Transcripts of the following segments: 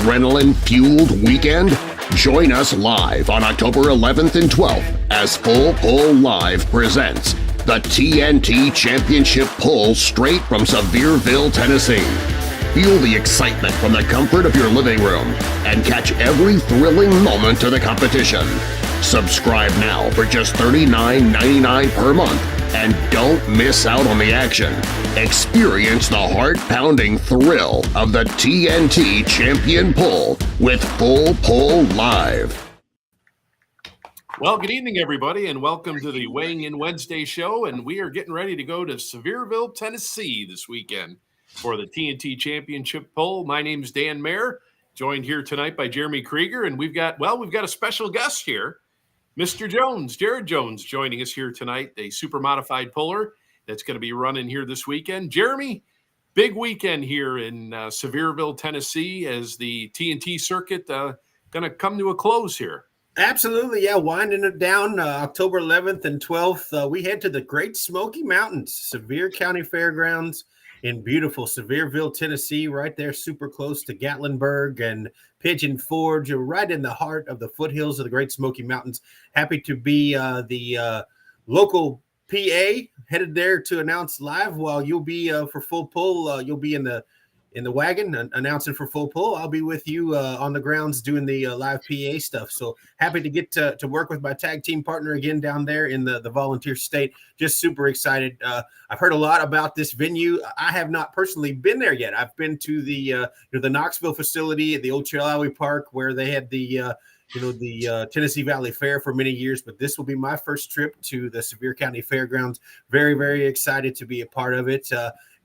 adrenaline-fueled weekend? Join us live on October 11th and 12th as Full Pull Live presents the TNT Championship Pull straight from Sevierville, Tennessee. Feel the excitement from the comfort of your living room and catch every thrilling moment of the competition. Subscribe now for just $39.99 per month and don't miss out on the action. Experience the heart-pounding thrill of the TNT Champion Pull with Full Pull Live. Well, good evening, everybody, and welcome to the Weighing In Wednesday show. And we are getting ready to go to Sevierville, Tennessee this weekend for the TNT Championship Pull. My name is Dan Mayer, joined here tonight by Jeremy Krieger, and we've got a special guest here, Mr. Jones, Jared Jones, joining us here tonight, a super modified puller that's going to be running here this weekend. Jeremy, big weekend here in Sevierville, Tennessee, as the TNT circuit going to come to a close here. Absolutely, yeah, winding it down October 11th and 12th. We head to the Great Smoky Mountains, Sevier County Fairgrounds in beautiful Sevierville, Tennessee, right there super close to Gatlinburg and Pigeon Forge, right in the heart of the foothills of the Great Smoky Mountains. Happy to be the local PA headed there to announce live while you'll be for Full Pull. You'll be in the wagon announcing for Full Pull. I'll be with you on the grounds doing the live PA stuff. So happy to get to work with my tag team partner again down there in the volunteer state. Just super excited. I've heard a lot about this venue. I have not personally been there yet. I've been to the Knoxville facility at the old Chilhowie Park where they had the Tennessee Valley Fair for many years, but this will be my first trip to the Sevier County Fairgrounds. Very, very excited to be a part of it.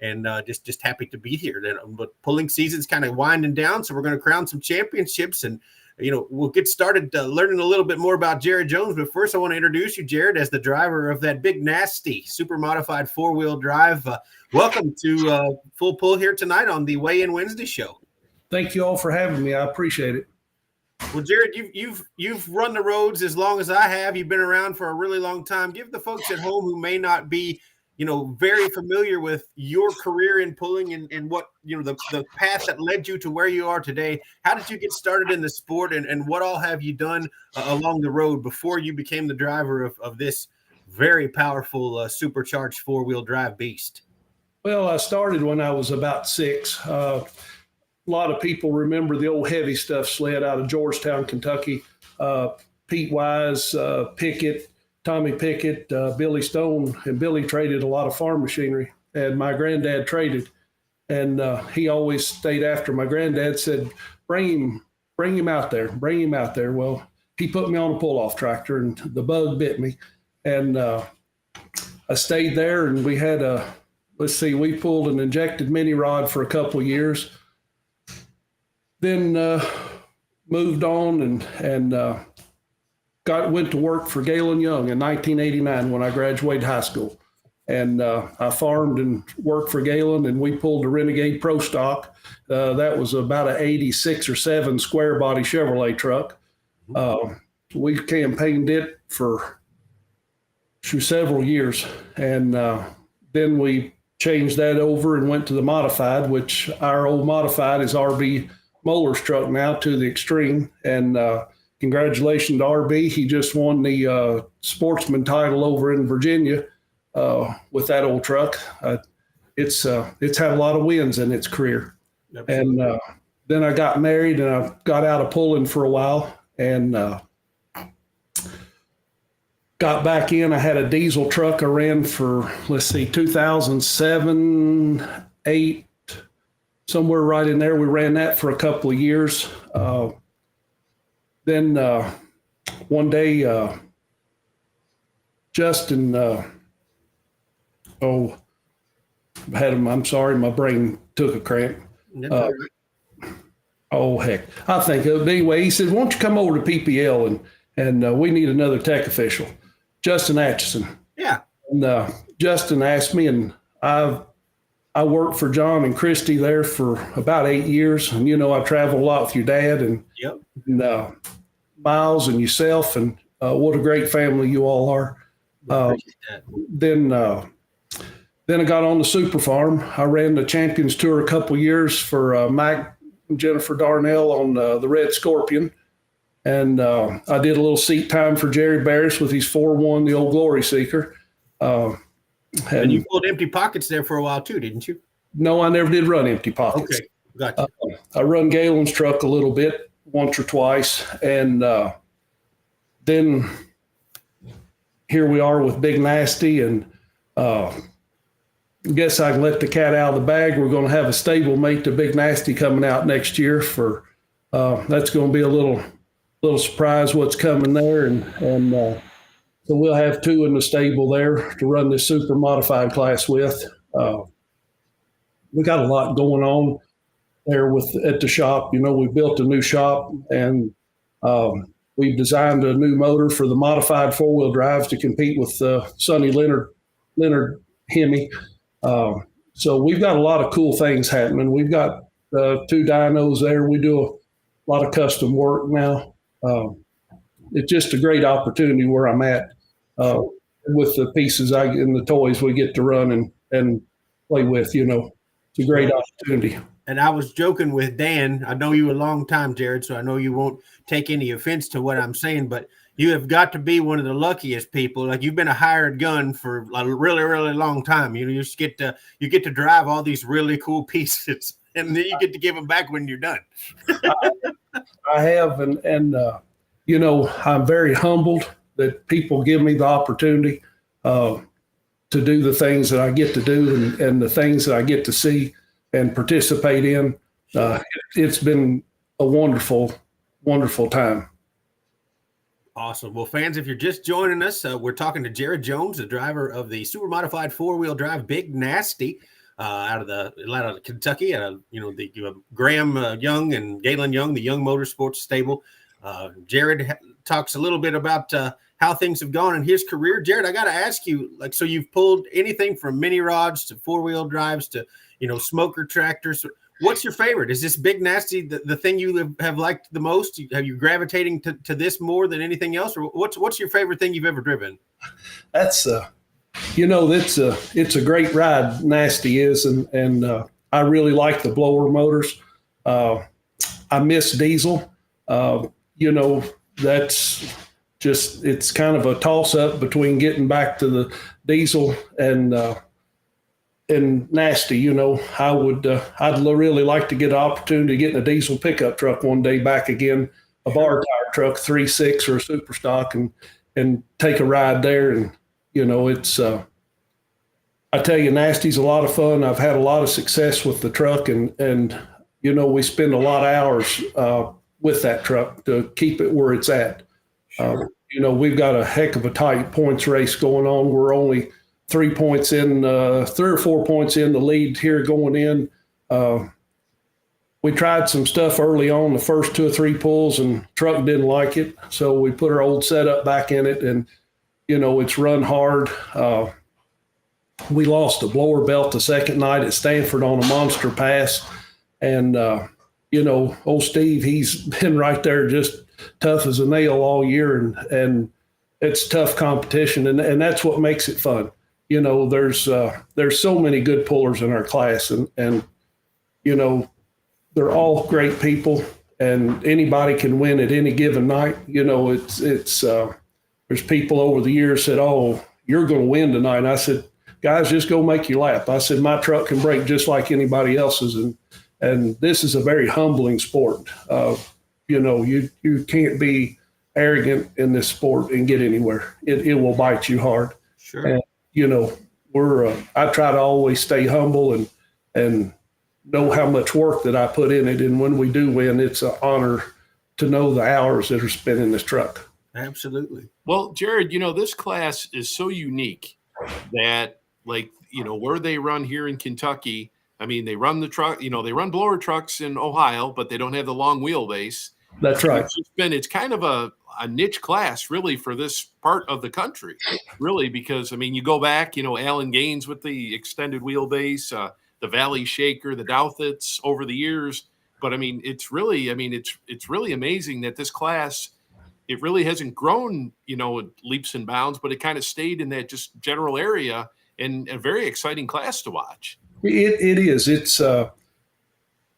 And just happy to be here. But pulling season's kind of winding down, so we're going to crown some championships, and we'll get started learning a little bit more about Jared Jones. But first, I want to introduce you, Jared, as the driver of that big nasty super modified four-wheel drive. Welcome to Full Pull here tonight on the Weigh In Wednesday show. Thank you all for having me. I appreciate it. Well, Jared, you've run the roads as long as I have. You've been around for a really long time. Give the folks at home who may not be very familiar with your career in pulling and what, the path that led you to where you are today. How did you get started in the sport, and what all have you done along the road before you became the driver of this very powerful supercharged four-wheel drive beast? Well, I started when I was about 6. A lot of people remember the old heavy stuff sled out of Georgetown, Kentucky. Pete Wise, Pickett, Tommy Pickett, Billy Stone, and Billy traded a lot of farm machinery, and my granddad traded, and he always stayed after. My granddad said, bring him out there. Well, he put me on a pull-off tractor, and the bug bit me, and I stayed there, and we had we pulled an injected mini rod for a couple of years, then moved on and went to work for Galen Young in 1989 when I graduated high school. And I farmed and worked for Galen, and we pulled a Renegade Pro Stock. That was about an 86 or 7 square body Chevrolet truck. We campaigned it for several years. And then we changed that over and went to the modified, which our old modified is RB Moeller's truck now to the extreme. And congratulations to RB. He just won the sportsman title over in Virginia with that old truck. It's had a lot of wins in its career. Absolutely. And then I got married, and I got out of pulling for a while, and got back in. I had a diesel truck I ran for, 2007, 8, somewhere right in there. We ran that for a couple of years. Then one day, Justin, I'm sorry, my brain took a cramp. Heck, I think of it. Anyway, he said, won't you come over to PPL and we need another tech official, Justin Atchison. Yeah. And Justin asked me, and I worked for John and Christy there for about 8 years. And, I traveled a lot with your dad and Miles and yourself, and what a great family you all are. Then I got on the super farm. I ran the Champions Tour a couple years for Mike Jennifer Darnell on the Red Scorpion. And I did a little seat time for Jerry Barris with his 4-1, the old Glory Seeker. And you pulled empty pockets there for a while too, didn't you? No, I never did run empty pockets. Okay, gotcha. I run Galen's truck a little bit, once or twice. And then here we are with Big Nasty. And I guess I can let the cat out of the bag. We're going to have a stable mate to Big Nasty coming out next year. For that's going to be a little surprise what's coming there. And so we'll have 2 in the stable there to run this super modified class with. We got a lot going on there at the shop. You know, we built a new shop, and we've designed a new motor for the modified 4-wheel drives to compete with Sonny Leonard Hemi. So we've got a lot of cool things happening. We've got 2 dynos there. We do a lot of custom work now. It's just a great opportunity where I'm at with the pieces and the toys we get to run and play with. You know, it's a great opportunity. And I was joking with Dan. I know you a long time, Jared, so I know you won't take any offense to what I'm saying, but you have got to be one of the luckiest people. Like, you've been a hired gun for a really, really long time. You know, you get to drive all these really cool pieces, and then you get to give them back when you're done. I have, and you know, I'm very humbled that people give me the opportunity to do the things that I get to do and the things that I get to see and participate in. It's been a wonderful, wonderful time. Awesome. Well, fans, if you're just joining us, we're talking to Jared Jones, the driver of the super modified 4-wheel drive Big Nasty out of Kentucky. The Graham Young and Galen Young, the Young Motorsports stable. Jared talks a little bit about how things have gone in his career. Jared, I got to ask you, like, so you've pulled anything from mini rods to 4-wheel drives to, you know, smoker tractors. What's your favorite? Is this Big Nasty the thing you have liked the most? Have you gravitating to this more than anything else? Or what's your favorite thing you've ever driven? That's it's a great ride, Nasty is, and I really like the blower motors. I miss diesel. You know, that's just, it's kind of a toss up between getting back to the diesel and Nasty. You know, I'd really like to get an opportunity to get in a diesel pickup truck one day back again, a bar tire truck, 3.6 or a super stock, and take a ride there. And, you know, it's, I tell you, Nasty's a lot of fun. I've had a lot of success with the truck, and you know, we spend a lot of hours with that truck to keep it where it's at. Sure. You know, we've got a heck of a tight points race going on. We're only 3 points in, 3 or 4 points in the lead here going in. We tried some stuff early on, the first 2 or 3 pulls, and truck didn't like it. So we put our old setup back in it, and, you know, it's run hard. We lost a blower belt the second night at Stanford on a monster pass. And, you know, old Steve, he's been right there just tough as a nail all year. And it's tough competition. And that's what makes it fun. You know, there's so many good pullers in our class. And you know, they're all great people. And anybody can win at any given night. You know, it's there's people over the years said, "Oh, you're going to win tonight." And I said, "Guys, just go make your lap." I said, "My truck can break just like anybody else's." And this is a very humbling sport. You know, you can't be arrogant in this sport and get anywhere. It will bite you hard. Sure. And, you know, I try to always stay humble and know how much work that I put in it. And when we do win, it's an honor to know the hours that are spent in this truck. Absolutely. Well, Jared, you know, this class is so unique that, like, you know, where they run here in Kentucky, I mean, they run the truck, you know, they run blower trucks in Ohio, but they don't have the long wheelbase. That's right. It's kind of a niche class, really, for this part of the country, really, because, I mean, you go back, you know, Alan Gaines with the extended wheelbase, the Valley Shaker, the Douthits over the years. But, I mean, it's really amazing that this class, it really hasn't grown, you know, leaps and bounds, but it kind of stayed in that just general area, and a very exciting class to watch. It is. It's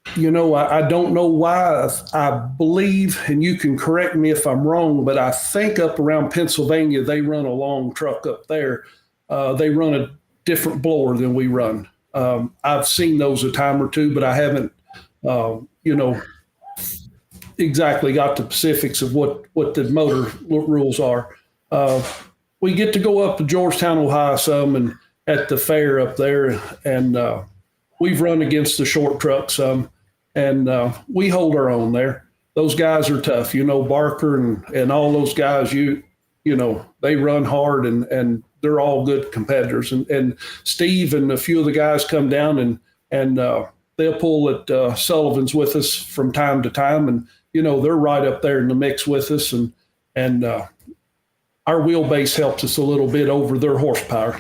I don't know why. I believe, and you can correct me if I'm wrong, but I think up around Pennsylvania, they run a long truck up there. They run a different blower than we run. I've seen those a time or two, but I haven't, exactly got the specifics of what the motor rules are. We get to go up to Georgetown, Ohio some and at the fair up there, and we've run against the short truck some, and we hold our own there. Those guys are tough, Barker and all those guys, they run hard and they're all good competitors. And Steve and a few of the guys come down and they'll pull at Sullivan's with us from time to time. And, they're right up there in the mix with us. And our wheelbase helps us a little bit over their horsepower,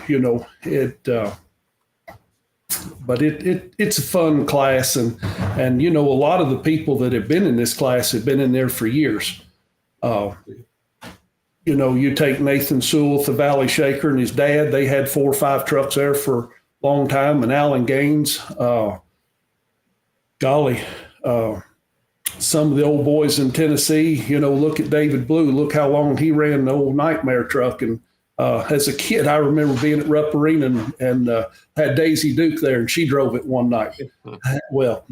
but it's a fun class. And a lot of the people that have been in this class have been in there for years. You take Nathan Sewell at the Valley Shaker and his dad, they had 4 or 5 trucks there for a long time. And Alan Gaines, some of the old boys in Tennessee, look at David Blue, look how long he ran the old Nightmare truck. And as a kid, I remember being at Rupp Arena and had Daisy Duke there, and she drove it one night. Well,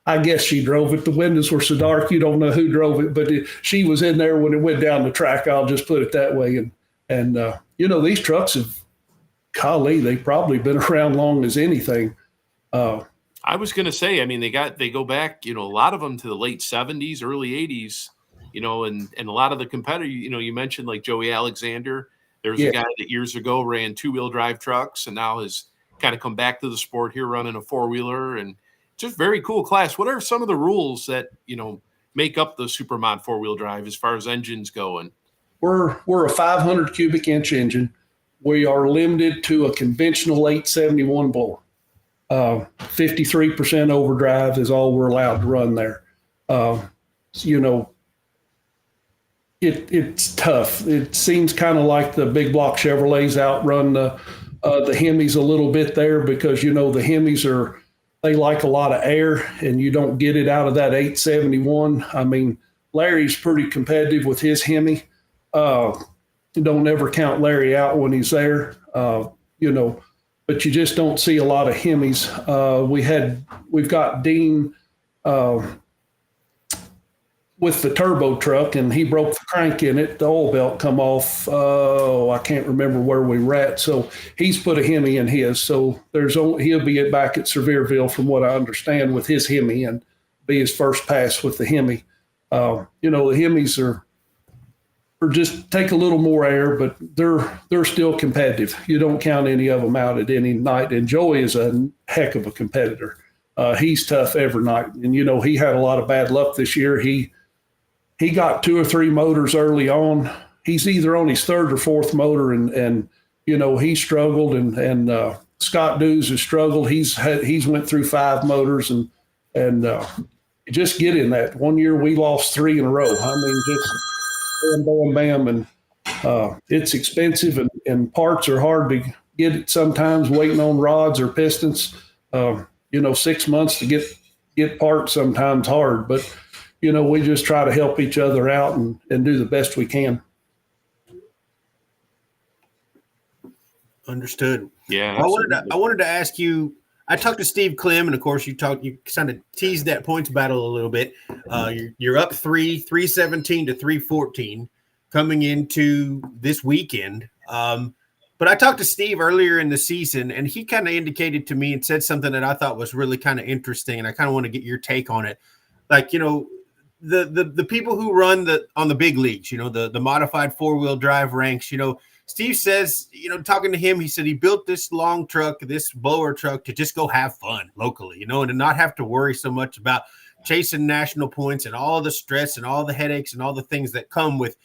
I guess she drove it. The windows were so dark, you don't know who drove it, but she was in there when it went down the track. I'll just put it that way. And these trucks have, they've probably been around long as anything. I was going to say, I mean, they go back, a lot of them to the late 70s, early 80s, and a lot of the competitors, you mentioned like Joey Alexander. There's a guy that years ago ran 2-wheel drive trucks and now has kind of come back to the sport here running a 4-wheeler, and just very cool class. What are some of the rules that, make up the Supermod 4-wheel drive as far as engines go? And we're a 500 cubic inch engine. We are limited to a conventional 871 blower. 53% overdrive is all we're allowed to run there. It's tough. It seems kind of like the big block Chevrolets outrun the Hemis a little bit there because, the Hemis they like a lot of air and you don't get it out of that 871. I mean, Larry's pretty competitive with his Hemi. Don't ever count Larry out when he's there, but you just don't see a lot of Hemis. We've got Dean with the turbo truck, and he broke the crank in it. The oil belt come off. I can't remember where we were at. So he's put a Hemi in his. So he'll be back at Sevierville, from what I understand, with his Hemi and be his first pass with the Hemi. The Hemis are just take a little more air, but they're still competitive. You don't count any of them out at any night. And Joey is a heck of a competitor. He's tough every night. And, he had a lot of bad luck this year. He got 2 or 3 motors early on. He's either on his 3rd or 4th motor, and he struggled, and Scott Dews has struggled. He's went through 5 motors, and just get in that. One year we lost 3 in a row. I mean, just bam, bam, bam, and it's expensive, and parts are hard to get it sometimes, waiting on rods or pistons. 6 months to get parts sometimes hard, but we just try to help each other out and do the best we can. Understood. Yeah. I wanted to ask you, I talked to Steve Clem, and of course you kind of teased that points battle a little bit. You're up 317 to 314 coming into this weekend. But I talked to Steve earlier in the season, and he kind of indicated to me and said something that I thought was really kind of interesting, and I kind of want to get your take on it. Like, the people who run on the big leagues, the modified 4-wheel drive ranks, Steve says, talking to him, he said he built this long truck, this blower truck, to just go have fun locally, and to not have to worry so much about chasing national points and all the stress and all the headaches and all the things that come with,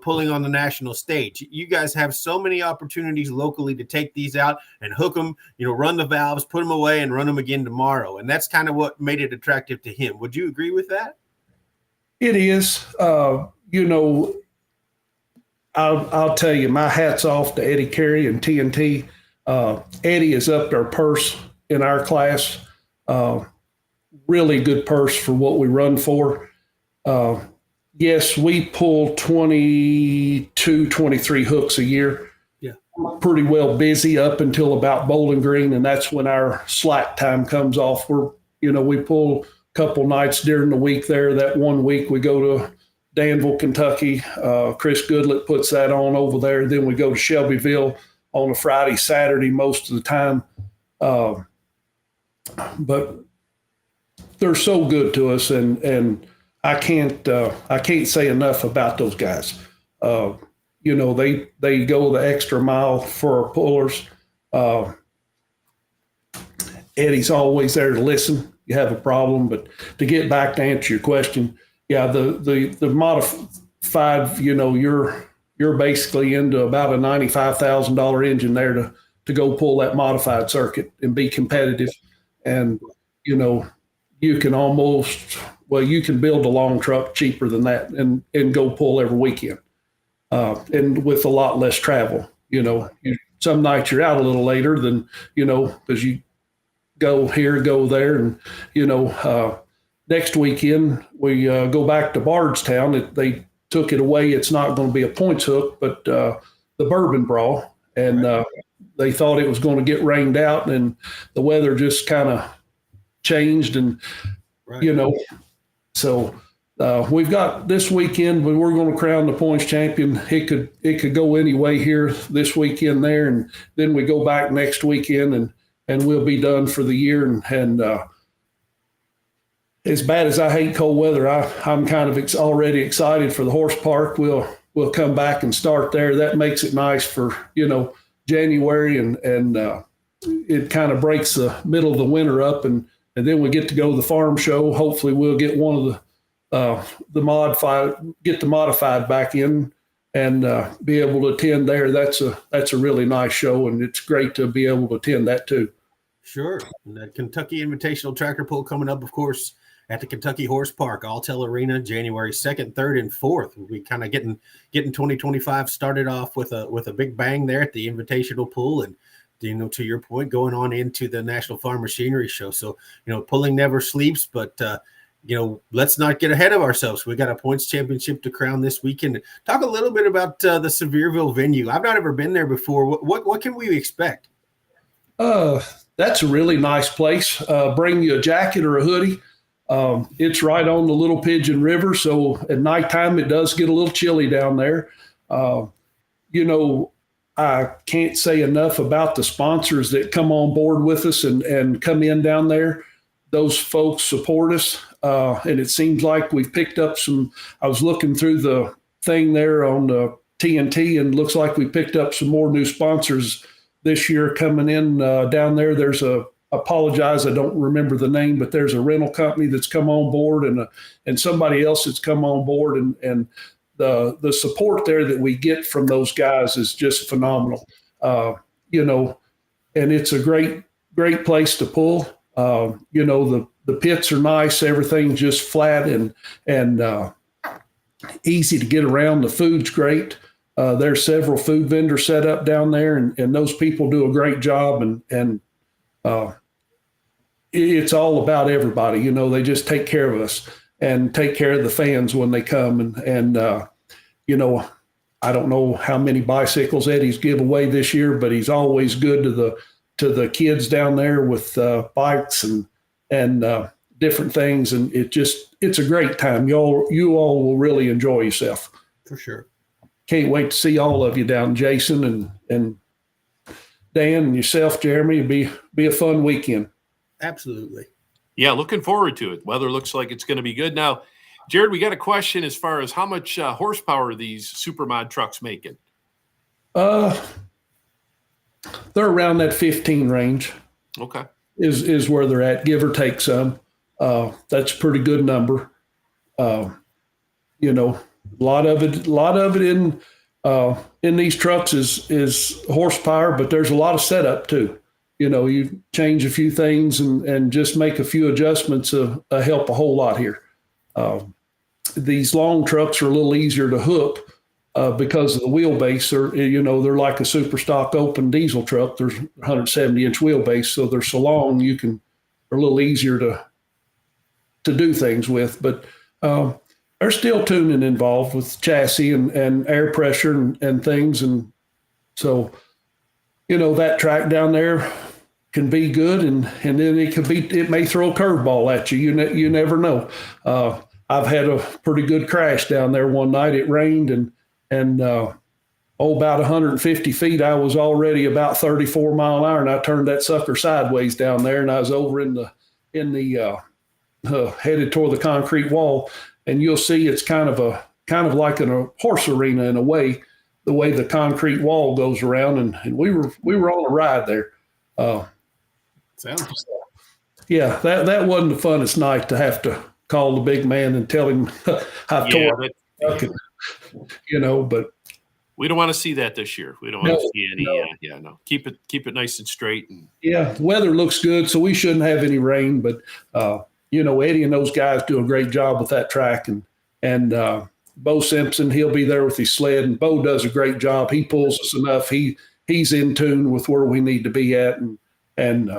pulling on the national stage. You guys have so many opportunities locally to take these out and hook them, run the valves, put them away, and run them again tomorrow. And that's kind of what made it attractive to him. Would you agree with that? It is. I'll tell you, my hat's off to Eddie Carey and TNT. Eddie has upped our purse in our class. really good purse for what we run for. Yes, we pull 22, 23 hooks a year. Yeah. Pretty well busy up until about Bowling Green, and that's when our slack time comes off. We pull a couple nights during the week there. That one week we go to Danville, Kentucky. Chris Goodlett puts that on over there. Then we go to Shelbyville on a Friday, Saturday most of the time. But they're so good to us, and I can't say enough about those guys. They go the extra mile for our pullers. Eddie's always there to listen. You have a problem, but to get back to answer your question, yeah, the modified, you're basically into about a $95,000 engine there to go pull that modified circuit and be competitive. And, you can you can build a long truck cheaper than that and go pull every weekend. And with a lot less travel, some nights you're out a little later than, because you go here, go there. And, next weekend we go back to Bardstown. They took it away. It's not going to be a points hook, but the Bourbon Brawl. And they thought it was going to get rained out, and the weather just kind of changed. And, so we've got this weekend, but we're going to crown the points champion. It could go any way here this weekend there, and then we go back next weekend, and we'll be done for the year. And as bad as I hate cold weather, I'm kind of already excited for the horse park. We'll come back and start there. That makes it nice for January, and it kind of breaks the middle of the winter up, and then we get to go to the farm show. Hopefully, we'll get one of the modified back in and be able to attend there. That's a really nice show, and it's great to be able to attend that too. Sure. And the Kentucky Invitational Tractor Pull coming up, of course, at the Kentucky Horse Park, Alltel Arena, January 2nd, 3rd, and 4th. We'll be kind of getting 2025 started off with a big bang there at the Invitational Pull, and to your point, going on into the National Farm Machinery Show. So, pulling never sleeps, but let's not get ahead of ourselves. We got a points championship to crown this weekend. Talk a little bit about the Sevierville venue. I've not ever been there before. What can we expect? That's a really nice place. Bring you a jacket or a hoodie. It's right on the Little Pigeon River, so at nighttime it does get a little chilly down there. I can't say enough about the sponsors that come on board with us and come in down there. Those folks support us, and it seems like we've picked up some. I was looking through the thing there on the TNT, and looks like we picked up some more new sponsors this year coming in down there. There's apologize, I don't remember the name, but there's a rental company that's come on board, and somebody else that's come on board, and the support there that we get from those guys is just phenomenal. And it's a great place to pull. The pits are nice. Everything's just flat and easy to get around. The food's great. There's several food vendors set up down there, and those people do a great job, and it's all about everybody. They just take care of us and take care of the fans when they come. And I don't know how many bicycles Eddie's give away this year, but he's always good to the kids down there with bikes and different things. And it's a great time. You all will really enjoy yourself. For sure. Can't wait to see all of you down, Jason and Dan and yourself, Jeremy. It'll be a fun weekend. Absolutely. Yeah, looking forward to it. Weather looks like it's going to be good. Now, Jared, we got a question as far as how much horsepower are these supermod trucks making? They're around that 15 range. Okay. Is where they're at, give or take some. That's a pretty good number. A lot of it in these trucks is horsepower, but there's a lot of setup too. You change a few things and just make a few adjustments help a whole lot here. These long trucks are a little easier to hook because of the wheelbase. They're like a super stock open diesel truck. There's 170-inch wheelbase, so they're so long they're a little easier to do things with. But there's still tuning involved with chassis and air pressure and things. And so, that track down there can be good, and then it may throw a curveball at you. You never know. I've had a pretty good crash down there one night. It rained and about 150 feet. I was already about 34 mile an hour, and I turned that sucker sideways down there, and I was over in the headed toward the concrete wall. And you'll see it's kind of like in a horse arena in a way, the way the concrete wall goes around, and we were on a ride there. Yeah, that wasn't the funnest night to have to call the big man and tell him how tore it, but we don't want to see that this year. We don't want to see any. No. Keep it nice and straight. The weather looks good, so we shouldn't have any rain. But Eddie and those guys do a great job with that track, and Bo Simpson, he'll be there with his sled, and Bo does a great job. He pulls us enough. He's in tune with where we need to be at, and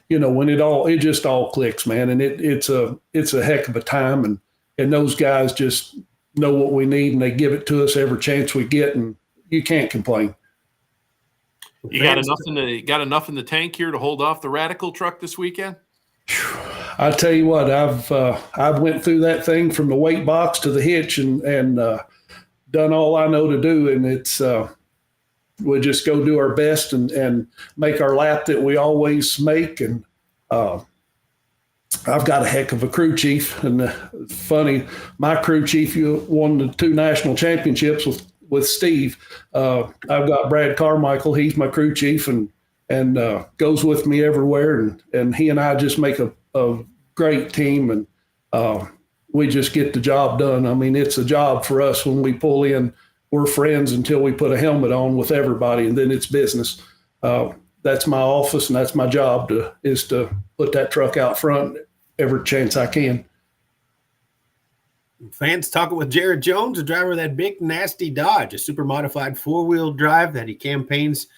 when it just all clicks, man, and it's a heck of a time, and those guys just know what we need, and they give it to us every chance we get, and you can't complain. You got enough in the tank here to hold off the Radical truck this weekend? I tell you what, I've went through that thing from the weight box to the hitch and done all I know to do, and it's we'll just go do our best and make our lap that we always make. And I've got a heck of a crew chief, and funny, my crew chief won the 2 national championships with Steve. I've got Brad Carmichael. He's my crew chief and goes with me everywhere. And he and I just make a great team, and we just get the job done. I mean, it's a job for us when we pull in. We're friends until we put a helmet on with everybody, and then it's business. That's my office, and that's my job is to put that truck out front every chance I can. Fans talking with Jared Jones, the driver of that big, nasty Dodge, a super modified 4-wheel drive that he campaigns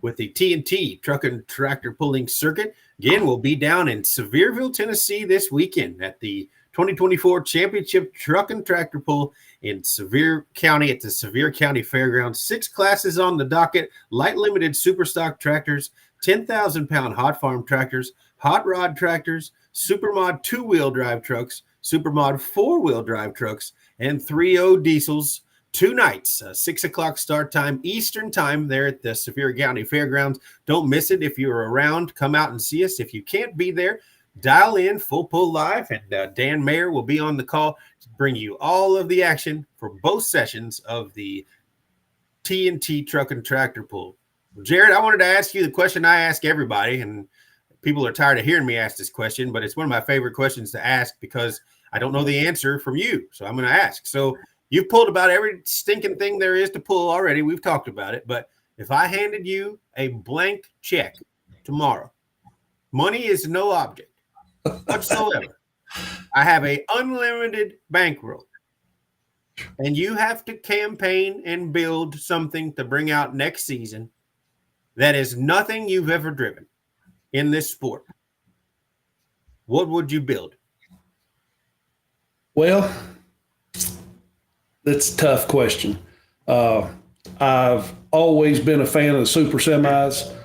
with the TNT Truck and Tractor Pulling Circuit. Again, we'll be down in Sevierville, Tennessee this weekend at the 2024 Championship Truck and Tractor Pull in Sevier County at the Sevier County Fairgrounds. 6 classes on the docket: light limited super stock tractors, 10,000-pound hot farm tractors, hot rod tractors, supermod 2-wheel drive trucks, supermod 4-wheel drive trucks, and 3.0 diesels. 2 nights, 6 o'clock start time, Eastern time there at the Sevier County Fairgrounds. Don't miss it. If you're around, come out and see us. If you can't be there, dial in Full Pull Live, and Dan Mayer will be on the call to bring you all of the action for both sessions of the TNT Truck and Tractor Pull. Jared, I wanted to ask you the question I ask everybody, and people are tired of hearing me ask this question, but it's one of my favorite questions to ask because I don't know the answer from you, so I'm going to ask. So you've pulled about every stinking thing there is to pull already. We've talked about it, but if I handed you a blank check tomorrow, money is no object whatsoever. I have a unlimited bankroll, and you have to campaign and build something to bring out next season that is nothing you've ever driven in this sport. What would you build? Well, that's a tough question. I've always been a fan of the super semis.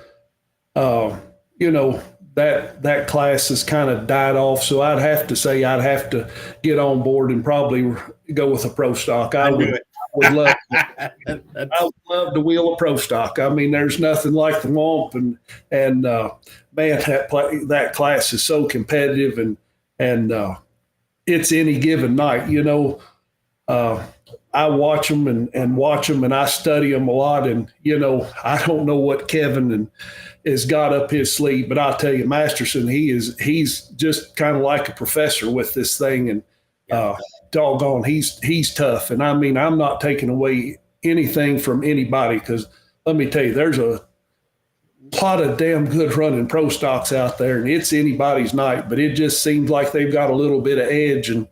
That class has kind of died off, so I'd have to say I'd have to get on board and probably go with a pro stock. I would love to wheel a pro stock. I mean, there's nothing like the Womp, and man, that class is so competitive, and it's any given night. I watch them and I study them a lot, and I don't know what Kevin has got up his sleeve, but I'll tell you, Masterson, he's just kind of like a professor with this thing, and doggone, he's tough. And I mean, I'm not taking away anything from anybody, because let me tell you, there's a lot of damn good running pro stocks out there, and it's anybody's night, but it just seems like they've got a little bit of edge, and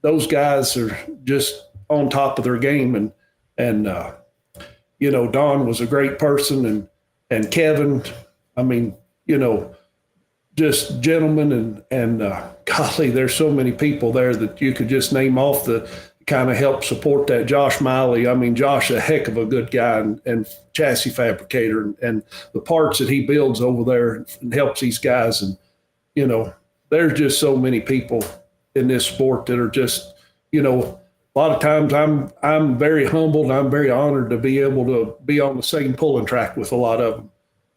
those guys are just on top of their game, and Don was a great person, and Kevin, I mean, just gentlemen, and golly, there's so many people there that you could just name off the kind of help support that. Josh Miley, I mean, Josh, a heck of a good guy and chassis fabricator, and the parts that he builds over there and helps these guys. And, there's just so many people in this sport that are just, a lot of times I'm very humbled and I'm very honored to be able to be on the same pulling track with a lot of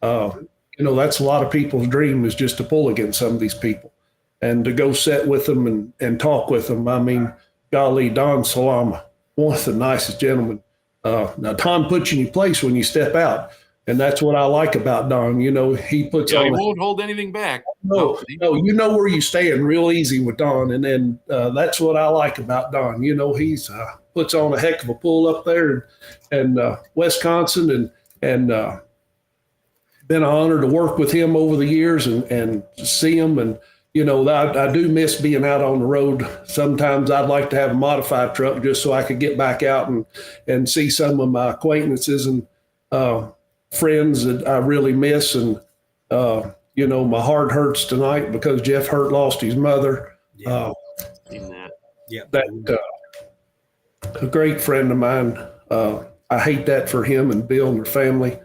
them. That's a lot of people's dream, is just to pull against some of these people and to go sit with them and talk with them. I mean, golly, Don Salama, one of the nicest gentlemen. Now, Don puts you in your place when you step out, and that's what I like about Don. He puts on. He won't hold anything back. No, you know where you stand real easy with Don, and then that's what I like about Don. He's puts on a heck of a pull up there in Wisconsin, and been an honor to work with him over the years and see him. And I do miss being out on the road. Sometimes I'd like to have a modified truck just so I could get back out and see some of my acquaintances and friends that I really miss. And, my heart hurts tonight because Jeff Hurt lost his mother. Yeah. A great friend of mine. I hate that for him and Bill and their family.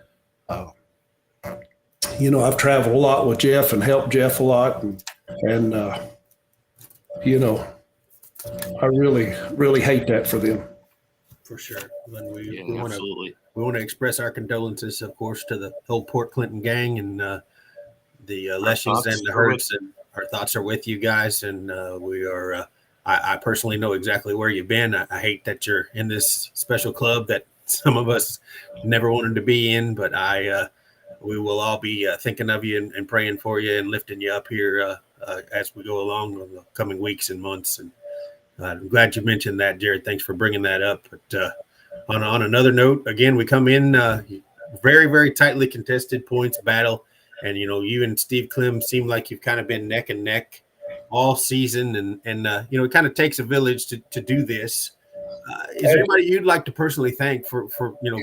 I've traveled a lot with Jeff and helped Jeff a lot. And I really, really hate that for them. For sure. And we absolutely. want to express our condolences, of course, to the whole Port Clinton gang and the Leshens and the Hurts. And our thoughts are with you guys. And we are, I personally know exactly where you've been. I hate that you're in this special club that some of us never wanted to be in, but we will all be thinking of you and praying for you and lifting you up here as we go along in the coming weeks and months. And I'm glad you mentioned that, Jared. Thanks for bringing that up. But on another note, again, we come in very, very tightly contested points battle. And, you and Steve Klim seem like you've kind of been neck and neck all season. And it kind of takes a village to do this. Is there anybody you'd like to personally thank for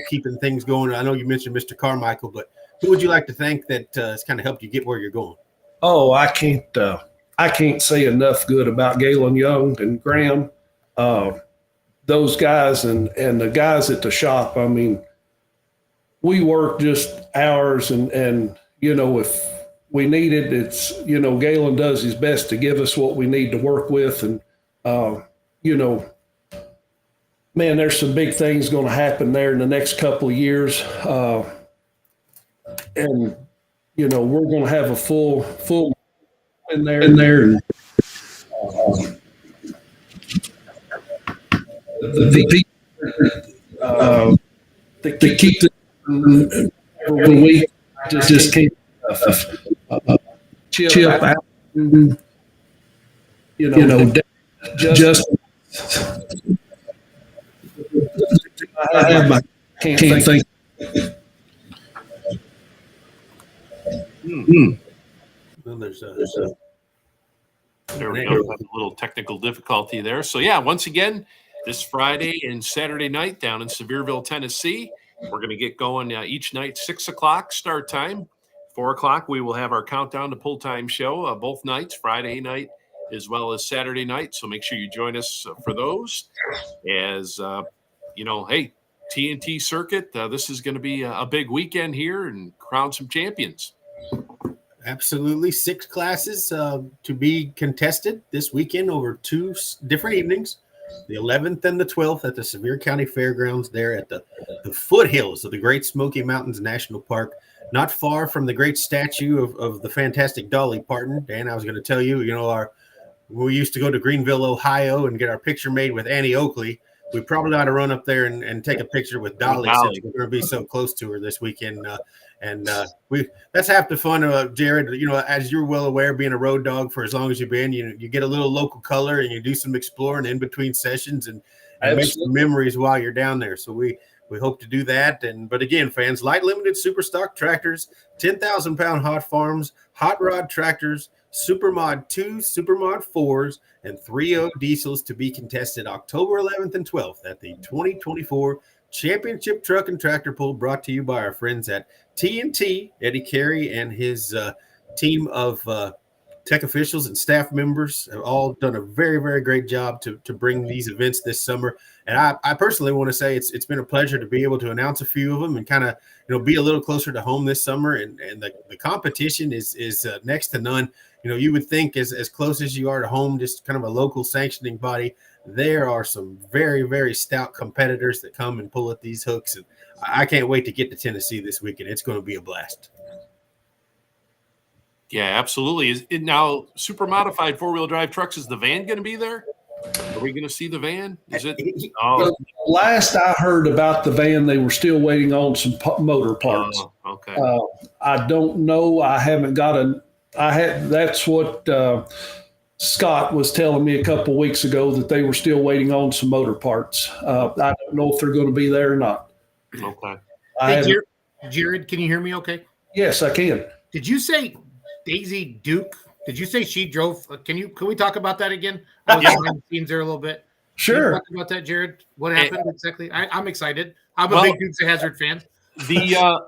keeping things going? I know you mentioned Mr. Carmichael, but who would you like to thank that has kind of helped you get where you're going? Oh, I can't say enough good about Galen Young and Graham, those guys and the guys at the shop. I mean, we work just hours and if we need it, it's, Galen does his best to give us what we need to work with. And, man, there's some big things going to happen there in the next couple of years. And, we're going to have a full in there. And, the keep the every week just keep chill out. Just I can't think. Well, there's There we go. A little technical difficulty there. So, once again, this Friday and Saturday night down in Sevierville, Tennessee, we're going to get going each night, 6 o'clock start time. 4 o'clock, we will have our Countdown to Pull Time show both nights, Friday night as well as Saturday night. So make sure you join us for those. As, hey, TNT circuit, this is going to be a big weekend here and crown some champions. Absolutely. 6 classes to be contested this weekend over 2 different evenings, the 11th and the 12th at the Sevier County Fairgrounds there at the foothills of the Great Smoky Mountains National Park, not far from the great statue of the fantastic Dolly Parton. Dan, I was going to tell you, we used to go to Greenville, Ohio and get our picture made with Annie Oakley. We probably ought to run up there and take a picture with Dolly since we're going to be so close to her this weekend. That's half the fun, Jared. As you're well aware, being a road dog for as long as you've been, you get a little local color and you do some exploring in between sessions and make some memories while you're down there. So we hope to do that. But again, fans, light limited super stock tractors, 10,000-pound hot farms, hot rod tractors, Super Mod 2s, Super Mod 4s, and 3.0 diesels to be contested October 11th and 12th at the 2024 Championship Truck and Tractor Pull, brought to you by our friends at TNT, Eddie Carey and his team of tech officials and staff members have all done a very, very great job to bring these events this summer. And I personally want to say it's been a pleasure to be able to announce a few of them and kind of be a little closer to home this summer. And the competition is next to none. You would think as close as you are to home, just kind of a local sanctioning body, there are some very, very stout competitors that come and pull at these hooks. And I can't wait to get to Tennessee this weekend. It's going to be a blast. Yeah, absolutely. Is it now super modified 4-wheel drive trucks? Is the van going to be there? Are we going to see the van? Is it? Well, last I heard about the van, they were still waiting on some motor parts. Okay. I don't know. I haven't got that's what Scott was telling me a couple of weeks ago, that they were still waiting on some motor parts. I don't know if they're going to be there or not. Okay. Hey, Jared, can you hear me okay? Yes, I can. Did you say Daisy Duke? Did you say she drove? Can we talk about that again? I was behind the scenes there a little bit. Sure. Can you talk about that, Jared? What happened exactly? I'm excited. I'm a big Dukes of Hazzard fan.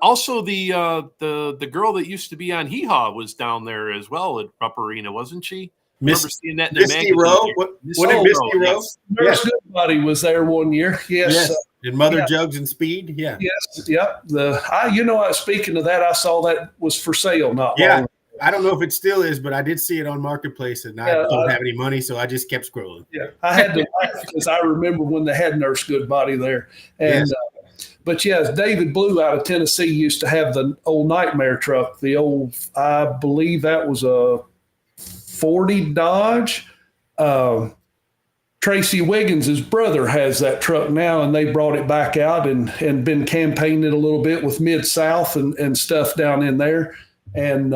Also the girl that used to be on Hee Haw was down there as well at Rupp Arena, wasn't she? Remember seeing that in the Misty magazine? Rowe? What did Misty Rowe? Nurse Goodbody was there one year. Yes. And Mother Jugs and Speed. Yeah. Yes. Yep. Speaking of that, I saw that was for sale not long ago. I don't know if it still is, but I did see it on Marketplace, and I don't have any money, so I just kept scrolling. Yeah, I had to laugh because I remember when they had Nurse Goodbody there. And but yes, David Blue out of Tennessee used to have the old Nightmare truck. The old, I believe that was a 40 Dodge. Tracy Wiggins' brother has that truck now, and they brought it back out and been campaigning it a little bit with Mid-South and stuff down in there. And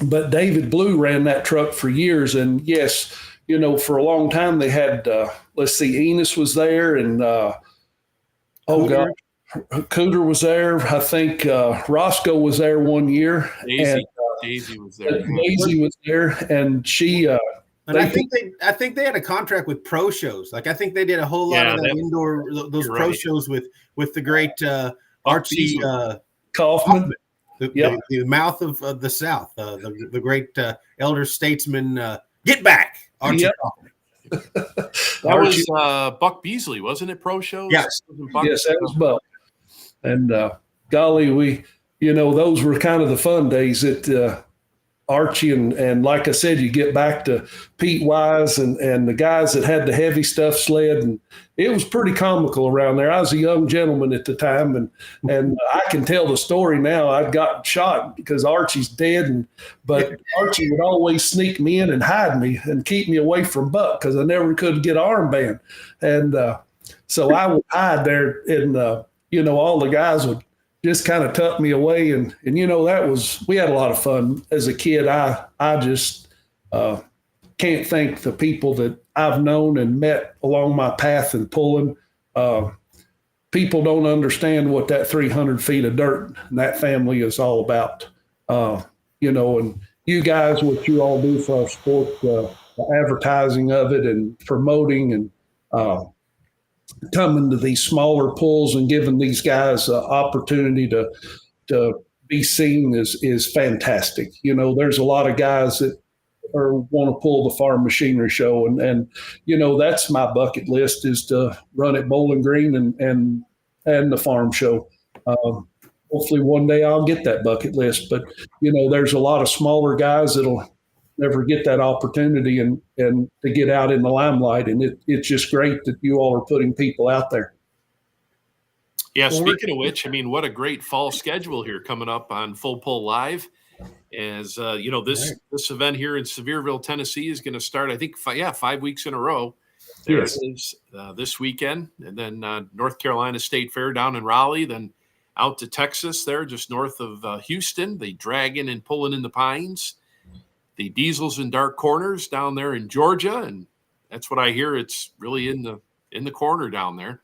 but David Blue ran that truck for years. And yes, for a long time they had, Enos was there, and Cooter was there. I think Roscoe was there one year. Daisy was there. Daisy was there, and she. And I think they had a contract with pro shows. Like I think they did a whole lot of that indoor those pro shows with the great Archie Kaufman. The mouth of the South, the great elder statesman. Get back, Archie Kaufman. That was Buck Beasley, wasn't it? Pro shows. Yes, that was Buck. And golly, those were kind of the fun days at Archie, and like I said, you get back to Pete Wise and the guys that had the heavy stuff sled, and it was pretty comical around there. I was a young gentleman at the time, and I can tell the story now. I'd gotten shot because Archie's dead, but Archie would always sneak me in and hide me and keep me away from Buck because I never could get armband, and so I would hide there, and all the guys would just kind of tucked me away. And we had a lot of fun as a kid. I just can't thank the people that I've known and met along my path and pulling. People don't understand what that 300 feet of dirt and that family is all about. And you guys, what you all do for our sport, the advertising of it and promoting and, coming to these smaller pulls and giving these guys an opportunity to be seen is fantastic. There's a lot of guys that want to pull the farm machinery show, and that's my bucket list, is to run at Bowling Green and the farm show. Hopefully one day I'll get that bucket list, but there's a lot of smaller guys that'll never get that opportunity and to get out in the limelight. And it's just great that you all are putting people out there. Yeah. Speaking of which, what a great fall schedule here coming up on Full Pull Live. As this event here in Sevierville, Tennessee is going to start, I think, 5 weeks in a row. There it is this weekend. And then North Carolina State Fair down in Raleigh, then out to Texas there, just north of Houston, the Dragon and Pulling in the Pines. The Diesels and Dark Corners down there in Georgia, and that's what I hear. It's really in the corner down there.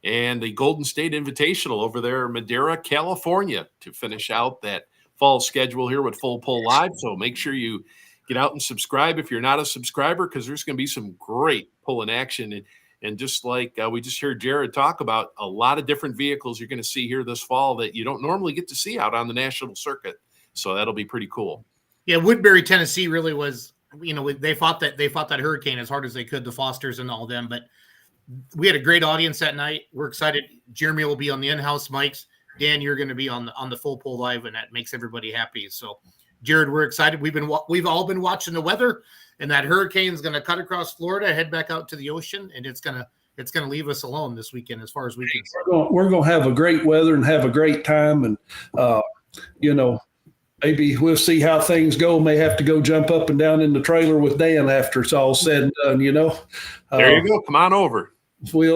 And the Golden State Invitational over there in Madera, California, to finish out that fall schedule here with Full Pull Live. So make sure you get out and subscribe if you're not a subscriber, because there's going to be some great pulling action. And just like we just heard Jared talk about, a lot of different vehicles you're going to see here this fall that you don't normally get to see out on the national circuit. So that'll be pretty cool. Yeah, Woodbury, Tennessee really was, they fought that hurricane as hard as they could, the Fosters and all them, but we had a great audience that night. We're excited. Jeremy will be on the in-house mics. Dan, you're going to be on the full pull live, and that makes everybody happy. So, Jared, we're excited. We've all been watching the weather, and that hurricane is going to cut across Florida, head back out to the ocean, and it's going to leave us alone this weekend as far as we can. We're going to have a great weather and have a great time, and maybe we'll see how things go. May have to go jump up and down in the trailer with Dan after it's all said and done. There you go. Come on over. We're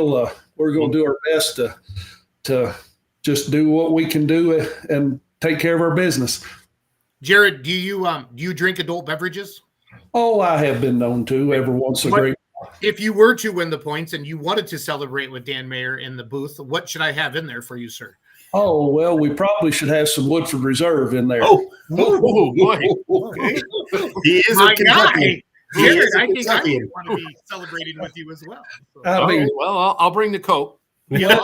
going to do our best to just do what we can do and take care of our business. Jared, do you drink adult beverages? Oh, I have been known to every once in a great while. If you were to win the points and you wanted to celebrate with Dan Mayer in the booth, what should I have in there for you, sir? Oh, well, we probably should have some Woodford Reserve in there. Oh boy. Okay. He is My a Kentuckian. guy. Jared, I think I would want to be celebrating with you as well. So. Well, I'll bring the Coke. Yeah,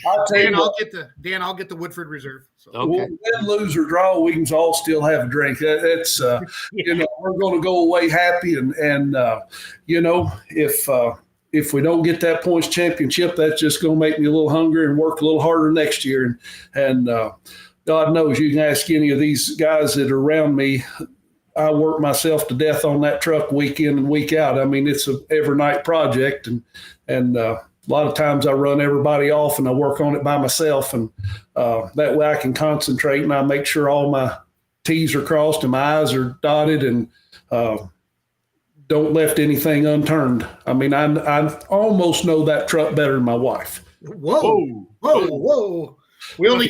I'll tell you I'll get the Woodford Reserve. So. Okay. Win, lose, or draw, we can all still have a drink. It's we're going to go away happy, and if we don't get that points championship, that's just going to make me a little hungrier and work a little harder next year. And God knows, you can ask any of these guys that are around me. I work myself to death on that truck week in and week out. I mean, it's a every night project, and a lot of times I run everybody off and I work on it by myself, and that way I can concentrate and I make sure all my T's are crossed and my I's are dotted, and don't left anything unturned. I mean, I almost know that truck better than my wife. Whoa. We only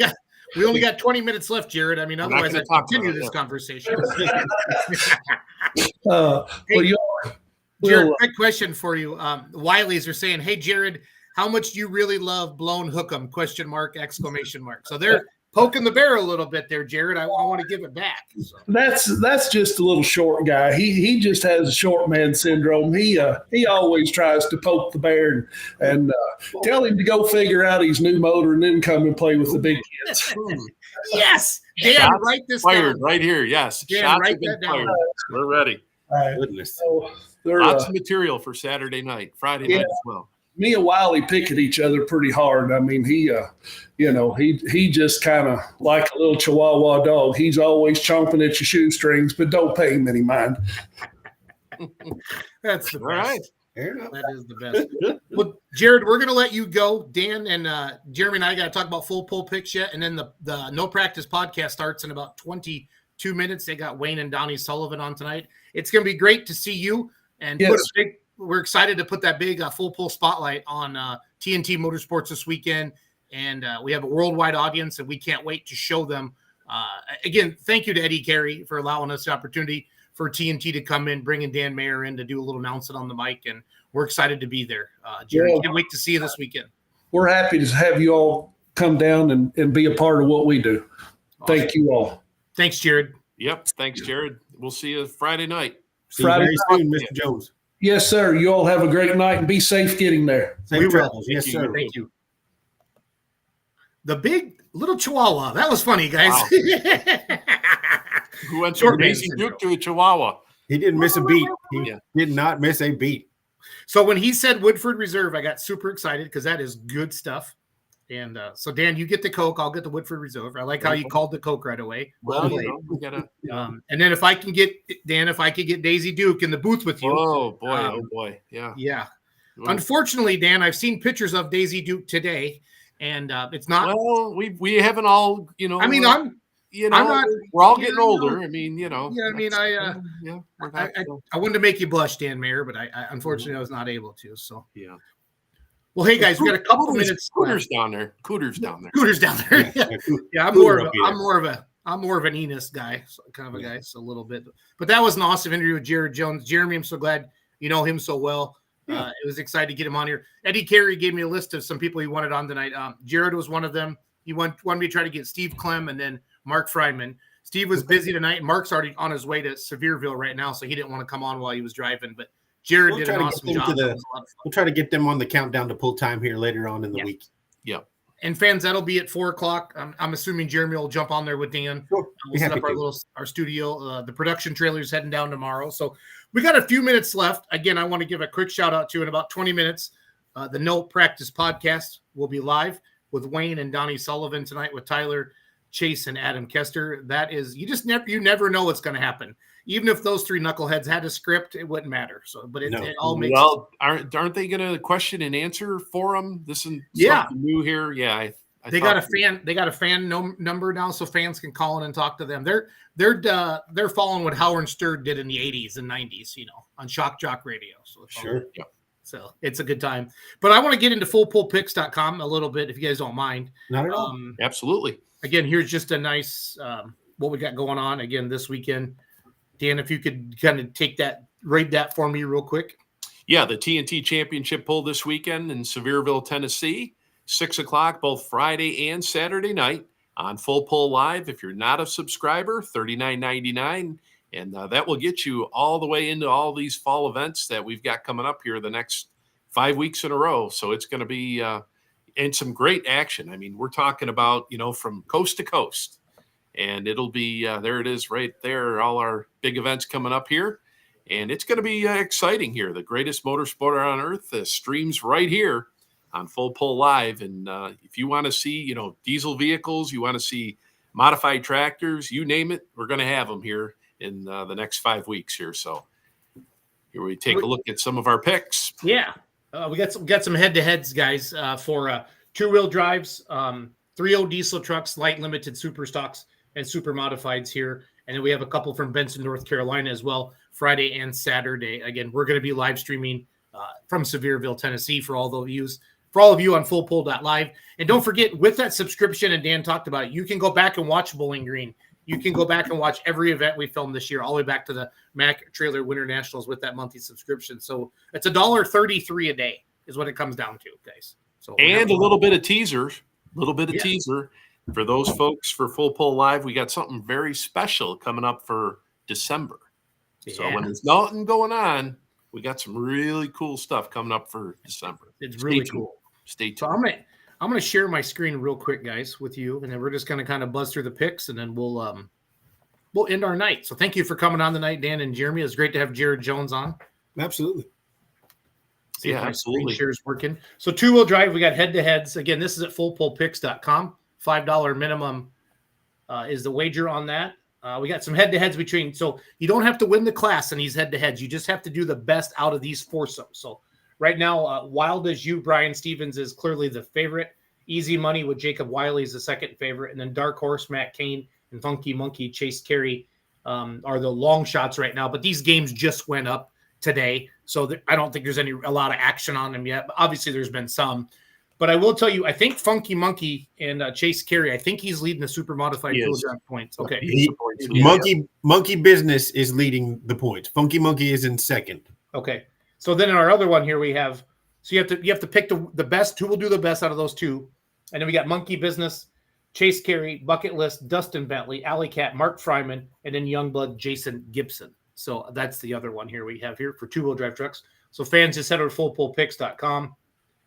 got 20 minutes left, Jared. I mean, otherwise I'd continue this conversation. Jared, quick question for you. Wileys are saying, "Hey, Jared, how much do you really love blown hook'em?" ? So they're poking the bear a little bit there, Jared. I want to give it back. So. That's just a little short guy. He just has a short man syndrome. He always tries to poke the bear and tell him to go figure out his new motor and then come and play with the big kids. Yes, Dan, write this fired down. Right here. Yes, Dan, shots write have been that down. fired. We're ready. Goodness. So Lots of material for Saturday night, Friday night as well. Me and Wiley pick at each other pretty hard. I mean, he just kind of like a little Chihuahua dog. He's always chomping at your shoestrings, but don't pay him any mind. That's the best. All right. That is the best. Well, Jared, we're going to let you go. Dan and Jeremy and I got to talk about full pull picks yet, and then the No Practice podcast starts in about 22 minutes. They got Wayne and Donnie Sullivan on tonight. It's going to be great to see you. And we're excited to put that big full pull spotlight on TNT Motorsports this weekend. And we have a worldwide audience, and we can't wait to show them. Again, thank you to Eddie Carey for allowing us the opportunity for TNT to come in, bringing Dan Mayer in to do a little announcing on the mic. And we're excited to be there. Jerry, can't wait to see you this weekend. We're happy to have you all come down and be a part of what we do. Awesome. Thank you all. Thanks, Jared. Yep. Thanks, Jared. We'll see you Friday night. Friday soon, Mr. Jones. Yes, sir. You all have a great night and be safe getting there. Safe travels. Yes, you. sir. Thank you. The big little Chihuahua. That was funny, guys. Wow. Who went from Daisy Duke to a Chihuahua? He didn't miss a beat. He did not miss a beat. So when he said Woodford Reserve, I got super excited because that is good stuff. And so, Dan, you get the Coke. I'll get the Woodford Reserve. I like how you called the Coke right away. Well, we gotta. And then if I can get Daisy Duke in the booth with you. Oh boy. Yeah. Yeah. Unfortunately, Dan, I've seen pictures of Daisy Duke today, and it's not. Well, we haven't all. I mean, I'm not. We're all getting older. I mean, Yeah. I mean, I wanted to make you blush, Dan Mayer, but I unfortunately I was not able to. So yeah. Well, hey guys, we got a couple minutes. Cooters down there. Yeah, I'm more of an Enos guy, kind of a guy, so a little bit. But that was an awesome interview with Jared Jones. Jeremy, I'm so glad you know him so well. It was excited to get him on here. Eddie Carey gave me a list of some people he wanted on tonight. Jared was one of them. He wanted me to try to get Steve Clem and then Mark Friedman. Steve was busy tonight, and Mark's already on his way to Sevierville right now, so he didn't want to come on while he was driving. But Jared did an awesome job. We'll try to get them on the countdown to pull time here later on in the week. Yep. And fans, that'll be at 4:00. I'm assuming Jeremy will jump on there with Dan. Sure. We'll set up our studio. The production trailer's heading down tomorrow. So we got a few minutes left. Again, I want to give a quick shout out to in about 20 minutes. The No Practice podcast will be live with Wayne and Donnie Sullivan tonight with Tyler, Chase, and Adam Kester. That is, you never know what's going to happen. Even if those three knuckleheads had a script, it wouldn't matter. So, but it all makes sense. Aren't they going to question and answer for them? This is something new here. Yeah, they got a fan number now, so fans can call in and talk to them. They're following what Howard Stern did in the 80s and 90s, on Shock Jock Radio. So sure, yeah. So it's a good time. But I want to get into fullpullpicks.com a little bit, if you guys don't mind. Not at all. Absolutely. Again, here's just a nice what we got going on again this weekend. Dan, if you could kind of rate that for me real quick. Yeah, the TNT Championship Pull this weekend in Sevierville, Tennessee, 6:00 both Friday and Saturday night on Full Pull Live. If you're not a subscriber, $39.99, and that will get you all the way into all these fall events that we've got coming up here the next 5 weeks in a row. So it's going to be and some great action. I mean, we're talking about, from coast to coast. And it'll be, there it is right there, all our big events coming up here. And it's going to be exciting here. The greatest motorsport on earth streams right here on Full Pull Live. And if you want to see, diesel vehicles, you want to see modified tractors, you name it, we're going to have them here in the next 5 weeks here. So here we take a look at some of our picks. Yeah. We got some head-to-heads, guys, for two-wheel drives, 3.0 diesel trucks, light limited super stocks, and super modifieds here. And then we have a couple from Benson, North Carolina as well, Friday and Saturday. Again, we're going to be live streaming from Sevierville, Tennessee for all of you on fullpull.live. And don't forget, with that subscription, and Dan talked about it, you can go back and watch Bowling Green. You can go back and watch every event we filmed this year, all the way back to the Mac Trailer Winter Nationals with that monthly subscription. So it's $1.33 a day is what it comes down to, guys. So and a little bit of teaser for those folks for Full Pull Live. We got something very special coming up for December. Yeah. So when there's nothing going on, we got some really cool stuff coming up for December. It's really cool. Stay tuned. So I'm gonna share my screen real quick, guys, with you, and then we're just gonna kind of buzz through the picks, and then we'll end our night. So thank you for coming on tonight, Dan and Jeremy. It's great to have Jared Jones on. Absolutely. See if my screen share is working. So two-wheel drive, we got head-to-heads. Again, this is at fullpullpicks.com. $5 minimum is the wager on that. We got some head-to-heads between. So you don't have to win the class in these head-to-heads. You just have to do the best out of these foursomes. So right now, Wild as You, Brian Stevens is clearly the favorite. Easy Money with Jacob Wiley is the second favorite. And then Dark Horse, Matt Cain, and Funky Monkey, Chase Carey are the long shots right now. But these games just went up today. So I don't think there's a lot of action on them yet. But obviously, there's been some. But I will tell you, I think Funky Monkey and Chase Carey, I think he's leading the super modified fuel drive points. Okay. Monkey Business is leading the points. Funky Monkey is in second. Okay. So then in our other one here we have, so you have to pick the best, who will do the best out of those two. And then we got Monkey Business, Chase Carey, Bucket List, Dustin Bentley, Alley Cat, Mark Fryman, and then Youngblood, Jason Gibson. So that's the other one here we have here for two-wheel drive trucks. So fans, just head over to fullpullpicks.com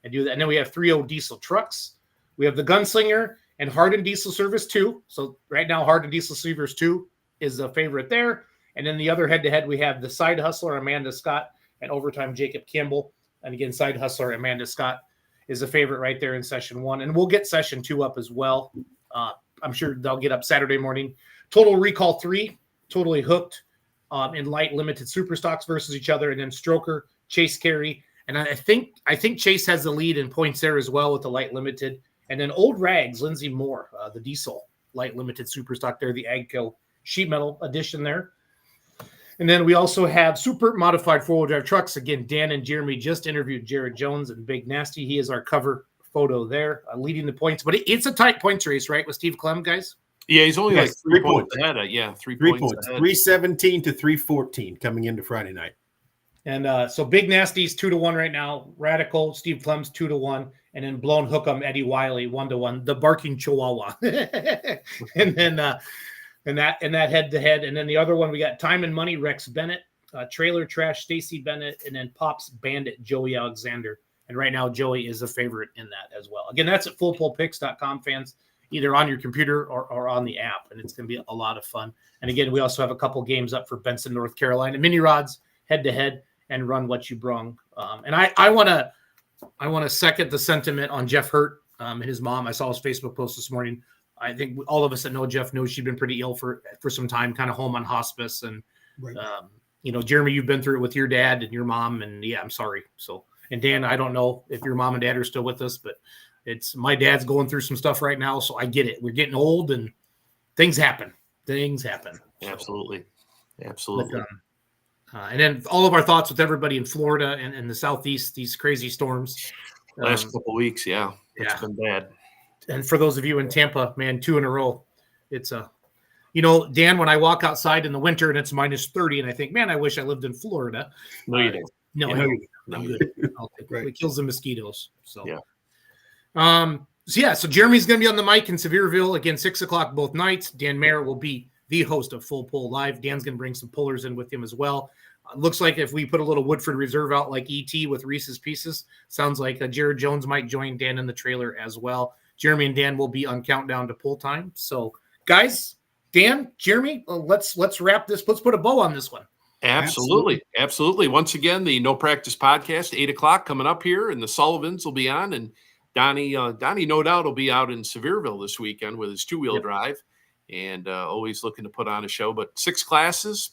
and do that. And then we have 3.0 diesel trucks. We have the Gunslinger and Hardened Diesel Service 2. So right now, Hardened Diesel Service 2 is the favorite there. And then the other head-to-head, we have the Side Hustler, Amanda Scott, and Overtime, Jacob Campbell. And again, Side Hustler, Amanda Scott is a favorite right there in session 1. And we'll get session 2 up as well. I'm sure they'll get up Saturday morning. Total Recall 3, Totally Hooked in light limited super stocks versus each other. And then Stroker, Chase Carey. And I think Chase has the lead in points there as well with the light limited. And then Old Rags, Lindsey Moore, the diesel light limited super stock there, the Agco sheet metal edition there. And then we also have super modified four-wheel drive trucks. Again, Dan and Jeremy just interviewed Jared Jones and Big Nasty. He is our cover photo there, leading the points. But it's a tight points race, right, with Steve Clem, guys? Yeah, he's only like 3 points ahead. Three points. Ahead. 317 to 314 coming into Friday night. And so Big Nasty's 2-1 right now. Radical, Steve Clem's 2-1. And then Blown Hookem, Eddie Wiley, 1-1. The Barking Chihuahua. And then and that head-to-head. And then the other one, we got Time and Money, Rex Bennett. Trailer Trash, Stacy Bennett. And then Pops Bandit, Joey Alexander. And right now, Joey is a favorite in that as well. Again, that's at fullpullpicks.com, fans, either on your computer or on the app. And it's going to be a lot of fun. And again, we also have a couple games up for Benson, North Carolina, mini rods head-to-head and run what you brung. And I want to second the sentiment on Jeff Hurt and his mom. I saw his Facebook post this morning. I think all of us that know Jeff know she's been pretty ill for some time, kind of home on hospice. And, Right. Jeremy, you've been through it with your dad and your mom. And, yeah, I'm sorry. So, and Dan, I don't know if your mom and dad are still with us, but my dad's going through some stuff right now. So I get it. We're getting old and things happen. Absolutely. Absolutely. But, and then all of our thoughts with everybody in Florida and the Southeast, these crazy storms. Last couple of weeks. Yeah. It's been bad. And for those of you in Tampa, man, 2 in a row. It's Dan, when I walk outside in the winter and it's minus 30 and I think, man, I wish I lived in Florida. No, you don't. No, Yeah. I don't. I'm good. Right. It kills the mosquitoes. So, Yeah. So Jeremy's going to be on the mic in Sevierville again, 6:00 both nights. Dan Mayer will be the host of Full Pull Live. Dan's going to bring some pullers in with him as well. Looks like if we put a little Woodford Reserve out like ET with Reese's Pieces, sounds like Jared Jones might join Dan in the trailer as well. Jeremy and Dan will be on countdown to pull time. So, guys, Dan, Jeremy, let's wrap this. Let's put a bow on this one. Absolutely. Once again, the No Practice Podcast, 8:00 coming up here, and the Sullivans will be on, and Donnie, no doubt, will be out in Sevierville this weekend with his 2-wheel drive, and always looking to put on a show. But 6 classes,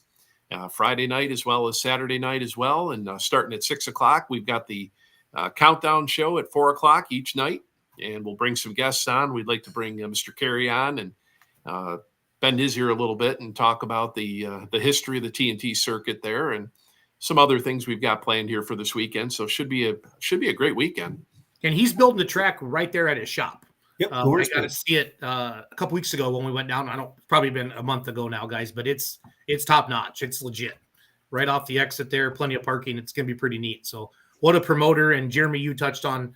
Friday night as well as Saturday night as well, and starting at 6:00, we've got the countdown show at 4:00 each night, and we'll bring some guests on. We'd like to bring Mr. Carey on and bend his ear a little bit and talk about the history of the TNT circuit there and some other things we've got planned here for this weekend. So should be a great weekend. And he's building the track right there at his shop. Yep. I got to see it a couple weeks ago when we went down. Probably been a month ago now, guys, but it's top notch. It's legit. Right off the exit there, plenty of parking. It's going to be pretty neat. So what a promoter. And Jeremy, you touched on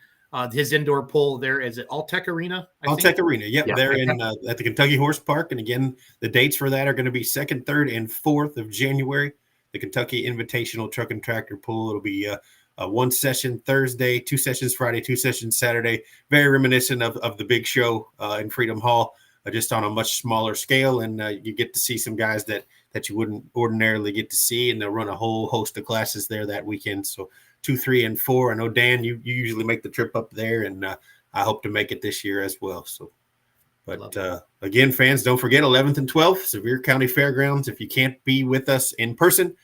his indoor pull there. Is it Alltech Arena? Alltech Arena. Yep. Yeah. They're in at the Kentucky Horse Park. And again, the dates for that are going to be 2nd, 3rd, and 4th of January. The Kentucky Invitational Truck and Tractor Pull. It'll be 1 session Thursday, 2 sessions Friday, 2 sessions Saturday. Very reminiscent of the big show in Freedom Hall, just on a much smaller scale. And you get to see some guys that you wouldn't ordinarily get to see. And they'll run a whole host of classes there that weekend. So 2, 3, and 4. I know, Dan, you usually make the trip up there, and I hope to make it this year as well. So, but again, fans, don't forget 11th and 12th, Sevier County Fairgrounds. If you can't be with us in person,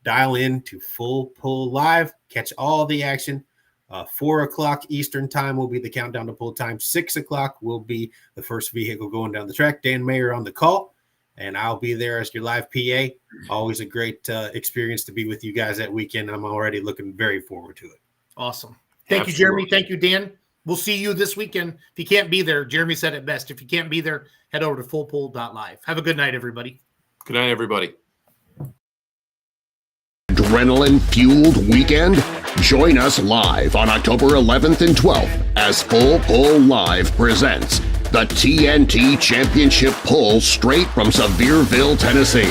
dial in to Full Pull Live. Catch all the action. 4:00 Eastern time will be the countdown to pull time. 6:00 will be the first vehicle going down the track. Dan Mayer on the call, and I'll be there as your live PA. Always a great experience to be with you guys that weekend. I'm already looking very forward to it. Awesome. Thank you, Jeremy. Thank you, Dan. We'll see you this weekend. If you can't be there, Jeremy said it best. If you can't be there, head over to fullpull.live. Have a good night, everybody. Good night, everybody. Adrenaline-fueled weekend? Join us live on October 11th and 12th as Full Pull Live presents the TNT Championship Pull straight from Sevierville, Tennessee.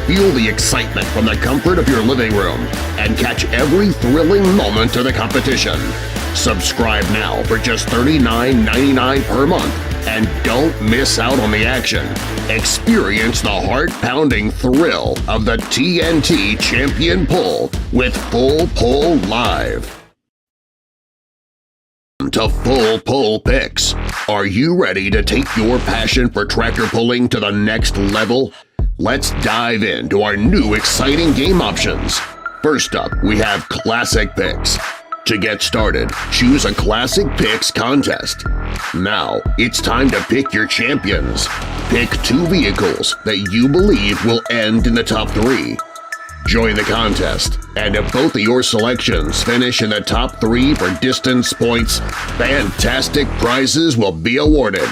Feel the excitement from the comfort of your living room and catch every thrilling moment of the competition. Subscribe now for just $39.99 per month and don't miss out on the action. Experience the heart-pounding thrill of the TNT Champion Pull with Full Pull Live. To Full Pull Picks. Are you ready to take your passion for tractor pulling to the next level? Let's dive into our new exciting game options. First up, we have Classic Picks. To get started, choose a Classic Picks contest. Now, it's time to pick your champions. Pick 2 vehicles that you believe will end in the top 3. Join the contest, and if both of your selections finish in the top 3 for distance points, fantastic prizes will be awarded.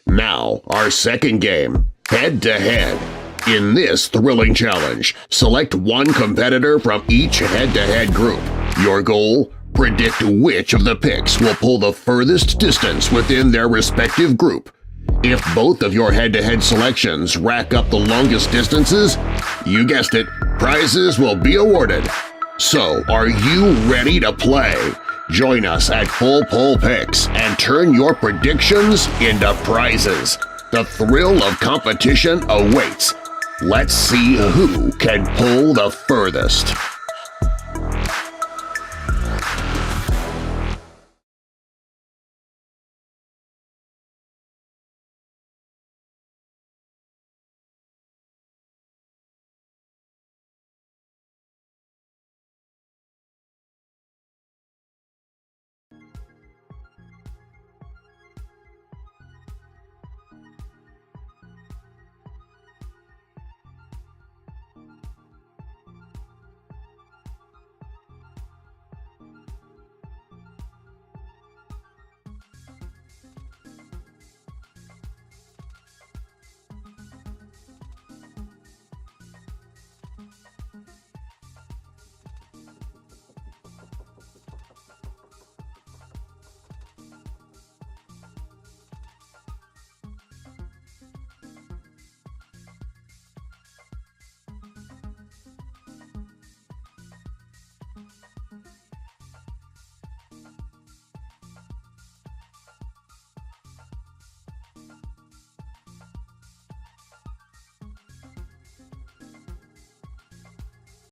Now, our second game, Head-to-Head. In this thrilling challenge, select one competitor from each head-to-head group. Your goal? Predict which of the picks will pull the furthest distance within their respective group. If both of your head-to-head selections rack up the longest distances, you guessed it, prizes will be awarded. So, are you ready to play? Join us at Full Pull Picks and turn your predictions into prizes. The thrill of competition awaits. Let's see who can pull the furthest.